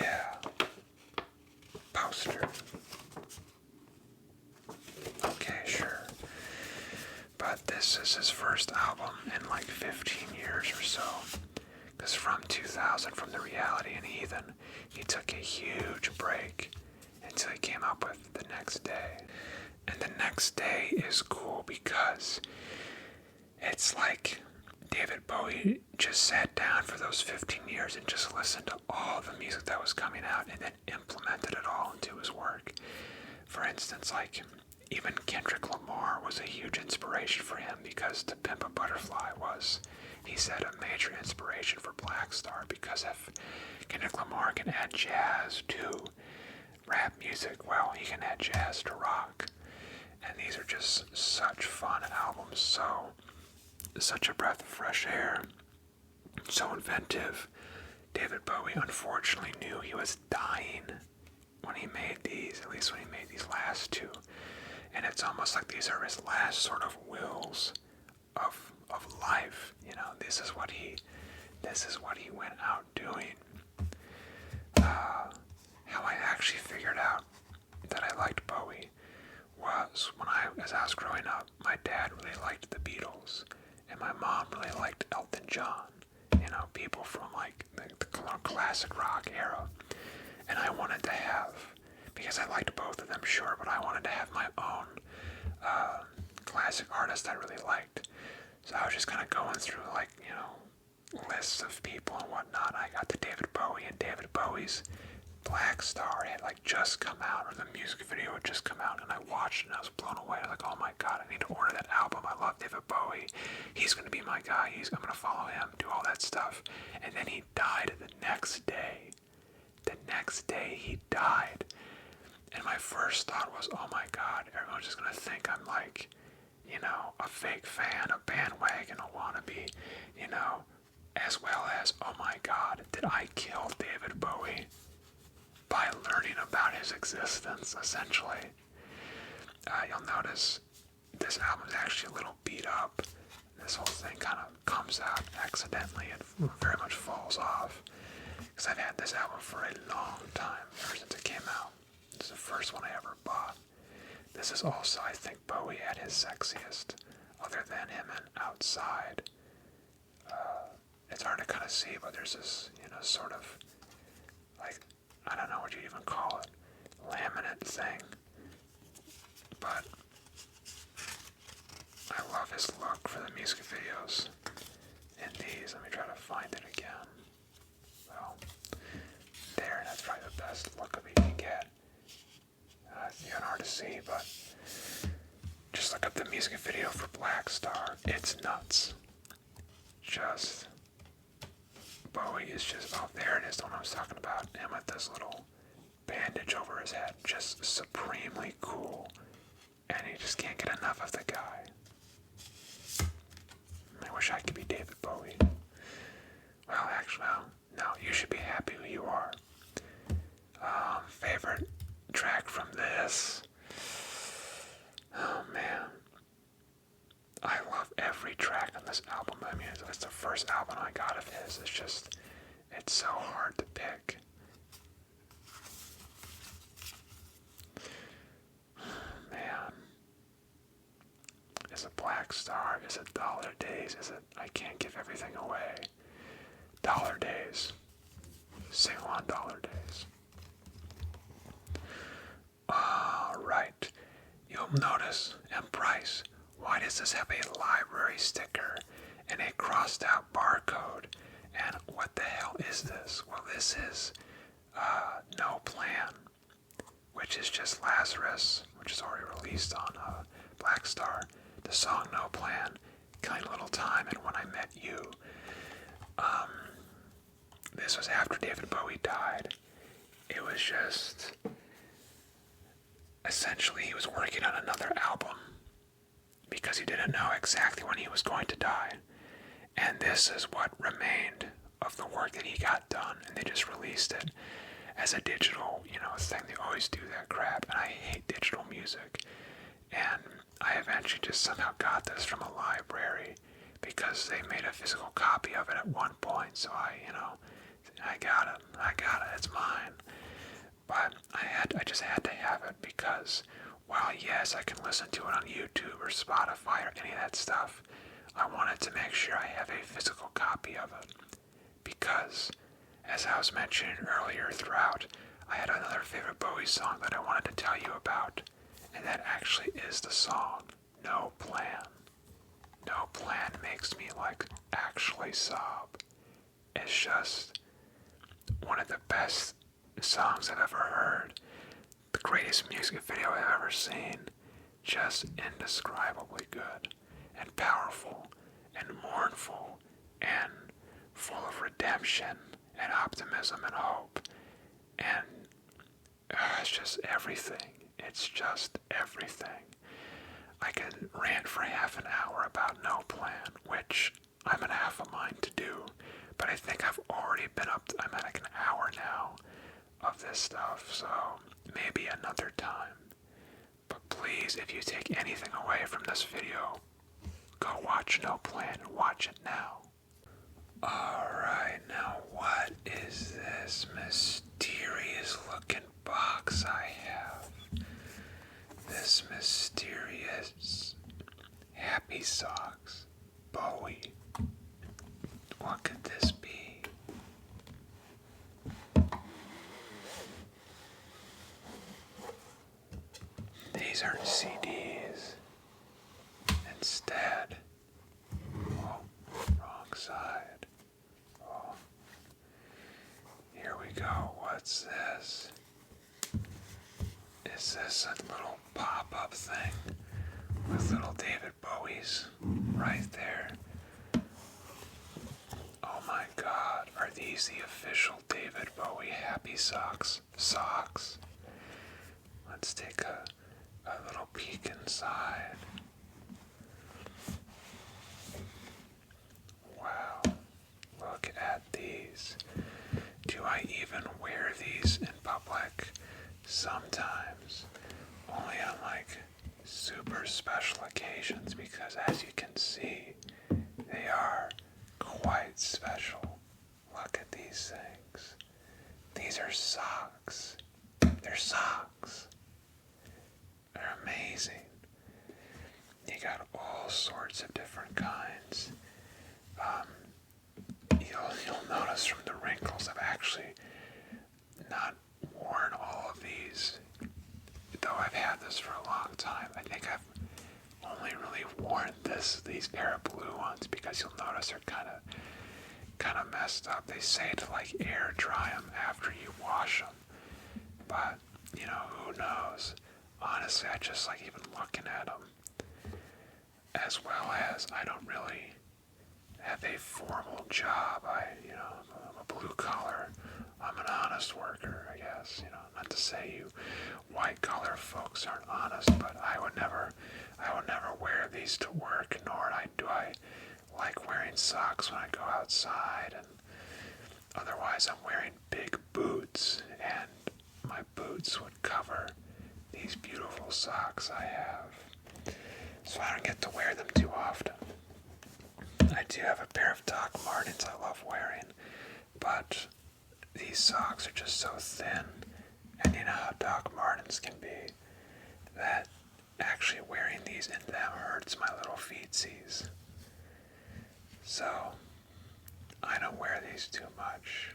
Yeah. Poster. Okay, sure. But this is his first album in like 15 years or so. Because from 2000, from The Reality and Heathen, he took a huge break until he came up with The Next Day. And The Next Day is cool because it's like David Bowie just sat down for those 15 years and just listened to all the music that was coming out and then implemented it all into his work. For instance, like, even Kendrick Lamar was a huge inspiration for him because To Pimp a Butterfly was, he said, a major inspiration for Black Star, because if Kendrick Lamar can add jazz to rap music, well, he can add jazz to rock. And these are just such fun albums, such a breath of fresh air, so inventive. David Bowie unfortunately knew he was dying when he made these, at least when he made these last two. And it's almost like these are his last sort of wills of life. You know, this is what he went out doing. How I actually figured out that I liked Bowie was as I was growing up, my dad really liked the Beatles, and my mom really liked Elton John. You know, people from like the classic rock era. And I wanted to have, because I liked both of them, sure, but I wanted to have my own classic artist I really liked. So I was just kind of going through, like, you know, lists of people and whatnot. I got to David Bowie, and David Bowie's Black Star had like just come out, or the music video had just come out, and I watched it and I was blown away. I was like, oh my god, I need to order that album. I love David Bowie. He's going to be my guy. I'm going to follow him, do all that stuff. And then he died the next day. The next day he died. And my first thought was, oh my god, everyone's just going to think I'm like, you know, a fake fan, a bandwagon, a wannabe, you know, as well as, oh my god, did I kill David Bowie by learning about his existence, essentially. You'll notice this album is actually a little beat up. This whole thing kind of comes out accidentally and very much falls off. Because I've had this album for a long time, ever since it came out. This is the first one I ever bought. This is also, I think, Bowie at his sexiest, other than him and Outside. It's hard to kind of see, but there's this, you know, sort of, like, I don't know what you'd even call it, laminate thing. But I love his look for the music videos in these. Let me try to find it again. Well, there, that's probably the best look of it you can get. It's even hard to see, but just look up the music video for Black Star. It's nuts. Just, Bowie is just, oh, there it is, the one I was talking about. Him with this little bandage over his head. Just supremely cool. And you just can't get enough of the guy. I wish I could be David Bowie. Well, actually, no, you should be happy who you are. Favorite track from this? Oh man, I love every track on this album. I mean, it's the first album I got of his. It's so hard to pick. Man, is it Black Star? Is it Dollar Days? Is it I Can't Give Everything Away? Dollar Days. Single on Dollar Days. Alright. You'll notice, and Bryce, why does this have a library sticker and a crossed out barcode? And what the hell is this? Well, this is No Plan, which is just Lazarus, which is already released on Black Star. The song No Plan, Kind of Little Time, and When I Met You. This was after David Bowie died. It was just... Essentially, he was working on another album because he didn't know exactly when he was going to die. And this is what remained of the work that he got done, and they just released it as a digital, thing. They always do that crap, and I hate digital music. And I eventually just somehow got this from a library because they made a physical copy of it at one point, so I got it, it's mine. But I just had to have it because while yes, I can listen to it on YouTube or Spotify or any of that stuff, I wanted to make sure I have a physical copy of it. Because, as I was mentioning earlier throughout, I had another favorite Bowie song that I wanted to tell you about, and that actually is the song No Plan. No Plan makes me actually sob. It's just one of the best songs I've ever heard. The greatest music video I've ever seen. Just indescribably good and powerful and mournful and full of redemption and optimism and hope. And it's just everything. It's just everything. I could rant for half an hour about No Plan, which I'm in half a mind to do, but I think I've already been I'm at an hour now of this stuff, so maybe another time. But please, if you take anything away from this video, go watch No Plan and watch it now. Alright, now what is this mysterious looking box I have? This mysterious Happy Socks Bowie. What could this be? These aren't CDs. Instead, wrong side. Oh, here we go. What's this? Is this a little pop-up thing with little David Bowies right there? Oh my God, are these the official David Bowie Happy Socks? Let's take a little peek inside. Wow, look at these. Do I even wear these in public? Sometimes. Only on super special occasions, because as you can see, they are quite special. Look at these things. These are socks. They're socks. They're amazing. You got all sorts of different kinds. You'll notice from the wrinkles, I've actually not worn all of these, though I've had this for a long time. I think I've only really worn these pair of blue ones because you'll notice they're kind of messed up. They say to air dry them after you wash them, but who knows? Honestly, I just even looking at them. As well as I don't really have a formal job. I'm a blue collar I'm an honest worker, I guess. Not to say you white collar folks aren't honest, but I would never wear these to work, nor do I like wearing socks when I go outside, and otherwise I'm wearing big boots, and my boots would cover these beautiful socks I have. So I don't get to wear them too often. I do have a pair of Doc Martens I love wearing, but these socks are just so thin, and you know how Doc Martens can be, that actually wearing these in them hurts my little feetsies. So, I don't wear these too much.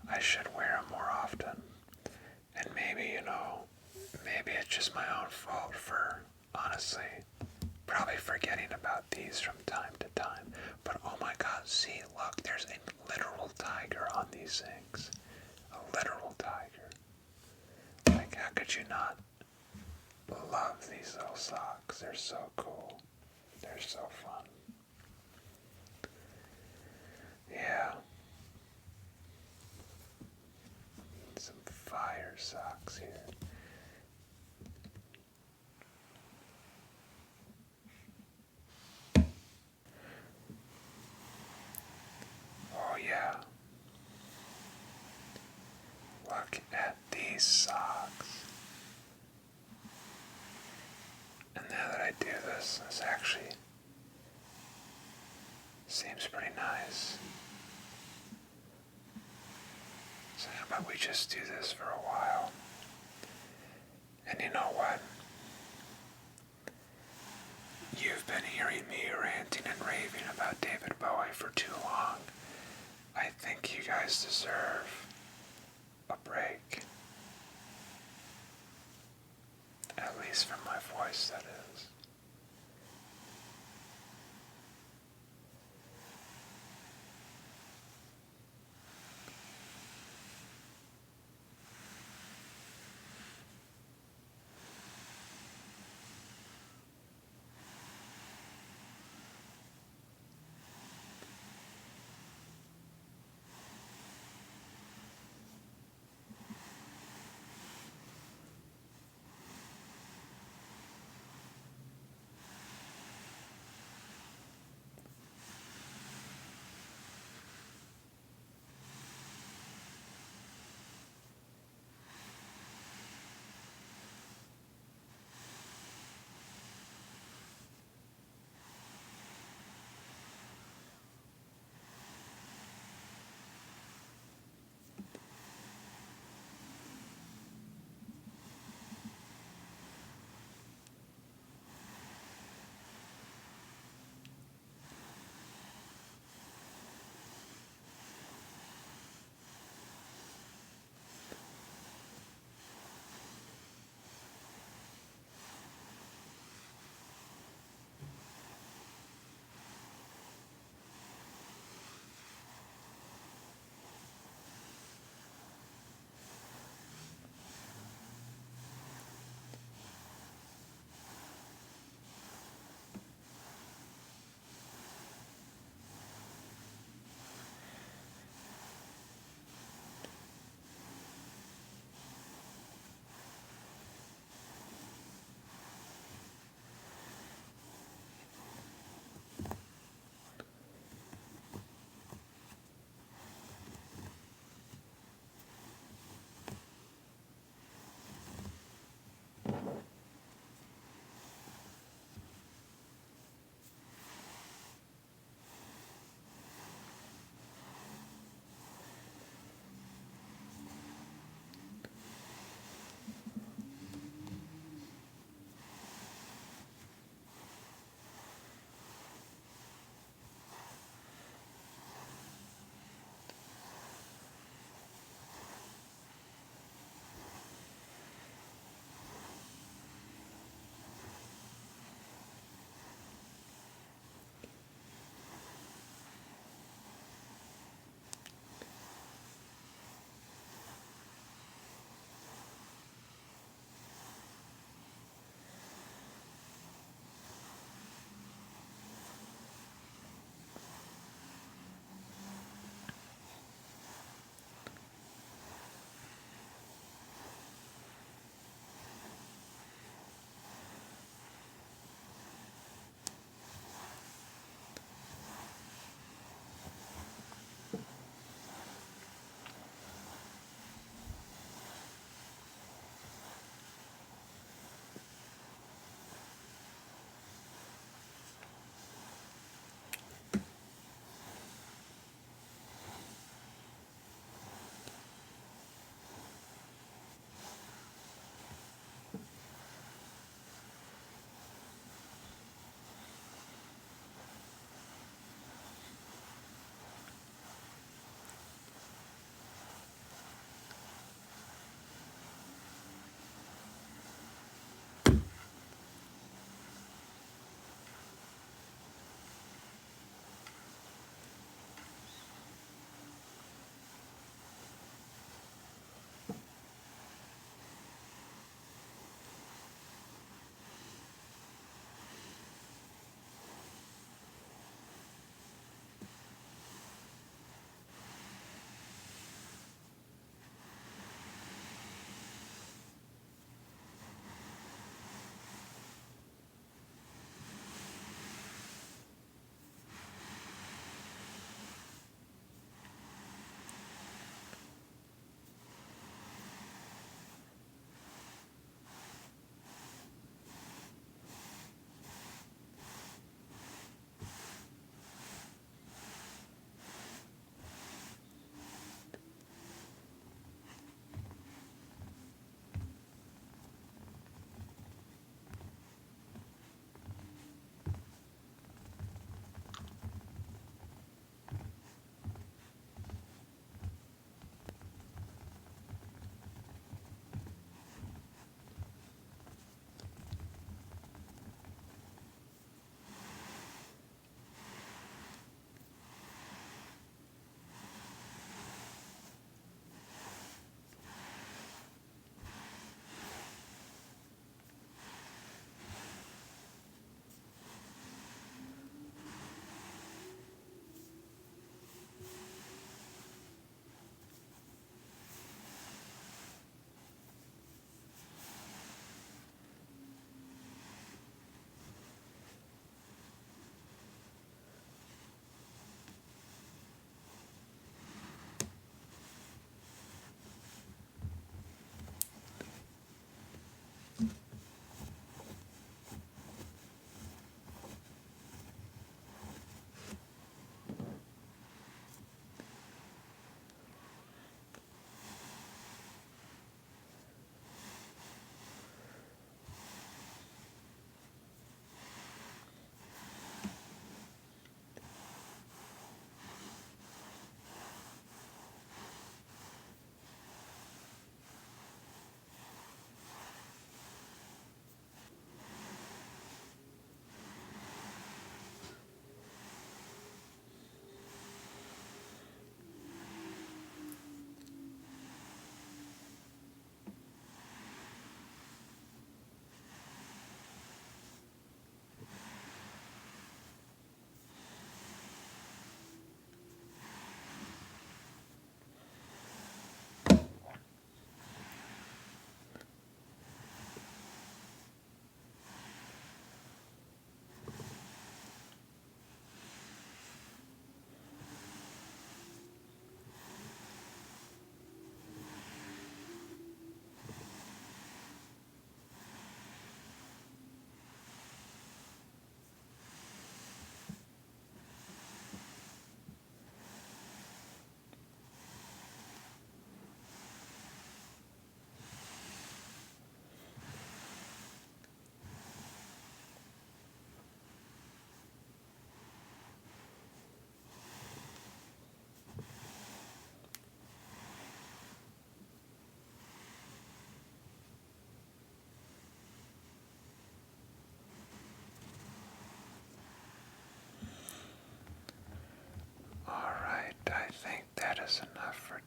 I should wear them more often. And maybe, maybe it's just my own fault for, honestly, probably forgetting about these from time to time. But oh my god, see, look, there's a literal tiger on these things. A literal tiger. Like, how could you not love these little socks? They're so cool. They're so fun. Yeah. Some fire socks here. Oh yeah. Look at these socks. And now that I do this, this actually seems pretty nice. So how about we just do this for a while? And you know what? You've been hearing me ranting and raving about David Bowie for too long. I think you guys deserve a break. At least from my voice, that is.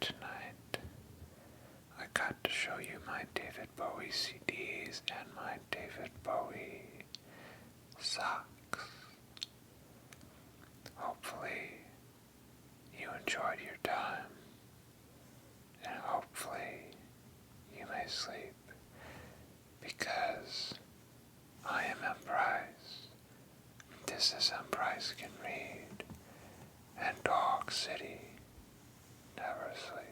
tonight. I got to show you my David Bowie CDs and my David Bowie socks. Hopefully you enjoyed your time, and hopefully you may sleep, because I am Emprise. This is Emprise Can Read, and Dog City never sleeps.